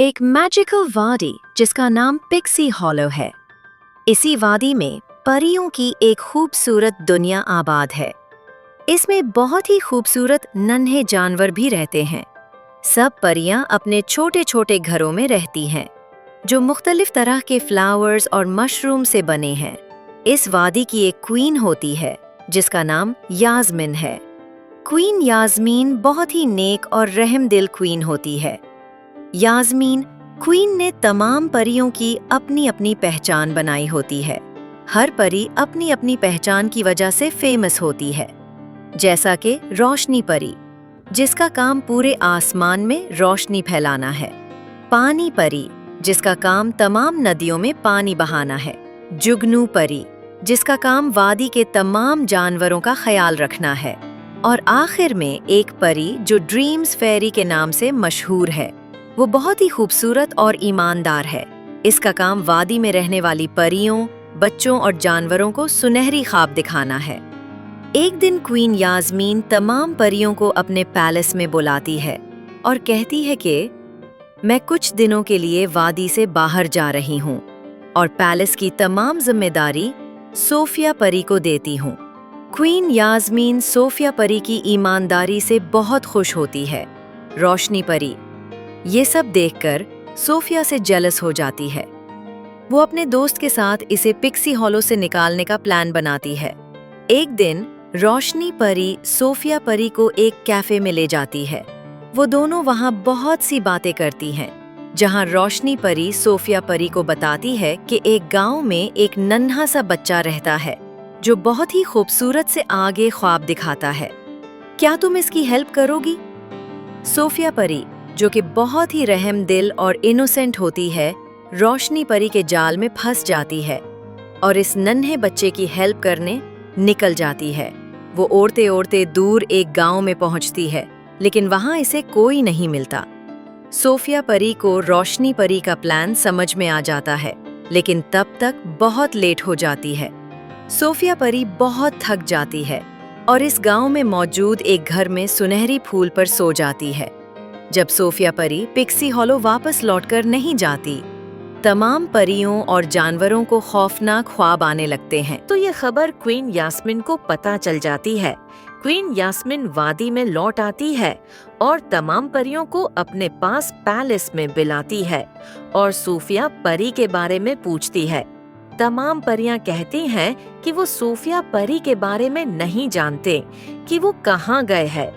एक मैजिकल वादी जिसका नाम पिक्सी हॉलो है। इसी वादी में परियों की एक खूबसूरत दुनिया आबाद है। इसमें बहुत ही खूबसूरत नन्हे जानवर भी रहते हैं। सब परियां अपने छोटे छोटे घरों में रहती हैं, जो मुख्तलिफ तरह के फ्लावर्स और मशरूम से बने हैं। इस वादी की एक क्वीन होती है जिसका नाम यास्मीन है। क्वीन यास्मीन बहुत ही नेक और रहमदिल क्वीन होती है। यास्मीन क्वीन ने तमाम परियों की अपनी अपनी पहचान बनाई होती है। हर परी अपनी अपनी पहचान की वजह से फेमस होती है, जैसा कि रोशनी परी, जिसका काम पूरे आसमान में रोशनी फैलाना है। पानी परी, जिसका काम तमाम नदियों में पानी बहाना है। जुगनू परी, जिसका काम वादी के तमाम जानवरों का ख्याल रखना है। और आखिर में एक परी जो ड्रीम्स फेरी के नाम से मशहूर है। वो बहुत ही खूबसूरत और ईमानदार है। इसका काम वादी में रहने वाली परियों, बच्चों और जानवरों को सुनहरी ख्वाब दिखाना है। एक दिन क्वीन यास्मीन तमाम परियों को अपने पैलेस में बुलाती है और कहती है कि मैं कुछ दिनों के लिए वादी से बाहर जा रही हूँ और पैलेस की तमाम जिम्मेदारी सोफिया परी को देती हूँ। क्वीन यास्मीन सोफिया परी की ईमानदारी से बहुत खुश होती है। रोशनी परी ये सब देखकर सोफिया से जेलस हो जाती है। वो अपने दोस्त के साथ इसे पिक्सी हॉलो से निकालने का प्लान बनाती है। एक दिन रोशनी परी सोफिया परी को एक कैफे में ले जाती है। वो दोनों वहाँ बहुत सी बातें करती हैं, जहाँ रोशनी परी सोफिया परी को बताती है कि एक गांव में एक नन्हा सा बच्चा रहता है जो बहुत ही खूबसूरत से आगे ख्वाब दिखाता है। क्या तुम इसकी हेल्प करोगी? सोफिया परी, जो कि बहुत ही रहमदिल और इनोसेंट होती है, रोशनी परी के जाल में फंस जाती है और इस नन्हे बच्चे की हेल्प करने निकल जाती है। वो ओढ़ते ओढ़ते दूर एक गांव में पहुंचती है, लेकिन वहां इसे कोई नहीं मिलता। सोफिया परी को रोशनी परी का प्लान समझ में आ जाता है, लेकिन तब तक बहुत लेट हो जाती है। सोफिया परी बहुत थक जाती है और इस गांव में मौजूद एक घर में सुनहरी फूल पर सो जाती है। जब सोफिया परी पिक्सी हॉलो वापस लौटकर नहीं जाती, तमाम परियों और जानवरों को खौफनाक ख्वाब आने लगते हैं। तो ये खबर क्वीन यास्मीन को पता चल जाती है। क्वीन यास्मीन वादी में लौट आती है और तमाम परियों को अपने पास पैलेस में बुलाती है और सोफिया परी के बारे में पूछती है। तमाम परियां कहती हैं कि वो सोफिया परी के बारे में नहीं जानते कि वो कहाँ गए हैं।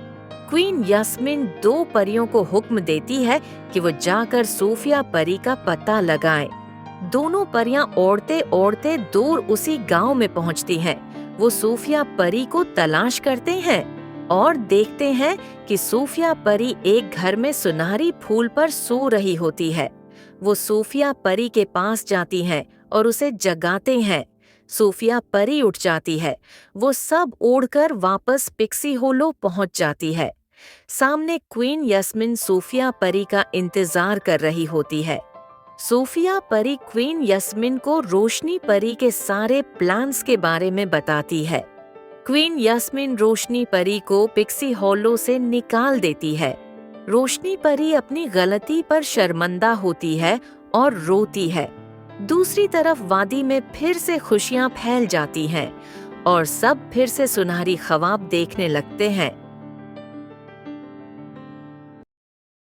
क्वीन यास्मीन दो परियों को हुक्म देती है कि वो जाकर सोफिया परी का पता लगाएं। दोनों परियां ओढ़ते ओढ़ते दूर उसी गांव में पहुंचती हैं। वो सोफिया परी को तलाश करते हैं और देखते हैं कि सोफिया परी एक घर में सुनहरी फूल पर सो रही होती है। वो सोफिया परी के पास जाती हैं और उसे जगाते हैं। सोफिया परी उठ जाती है। वो सब ओढ़कर वापस पिक्सी हॉलो पहुंच जाती है। सामने क्वीन यास्मीन सोफिया परी का इंतजार कर रही होती है। सोफिया परी क्वीन यास्मीन को रोशनी परी के सारे प्लान्स के बारे में बताती है। क्वीन यास्मीन रोशनी परी को पिक्सी हॉलो से निकाल देती है। रोशनी परी अपनी गलती पर शर्मिंदा होती है और रोती है। दूसरी तरफ वादी में फिर से खुशियां फैल जाती हैं और सब फिर से सुनहरी ख्वाब देखने लगते हैं।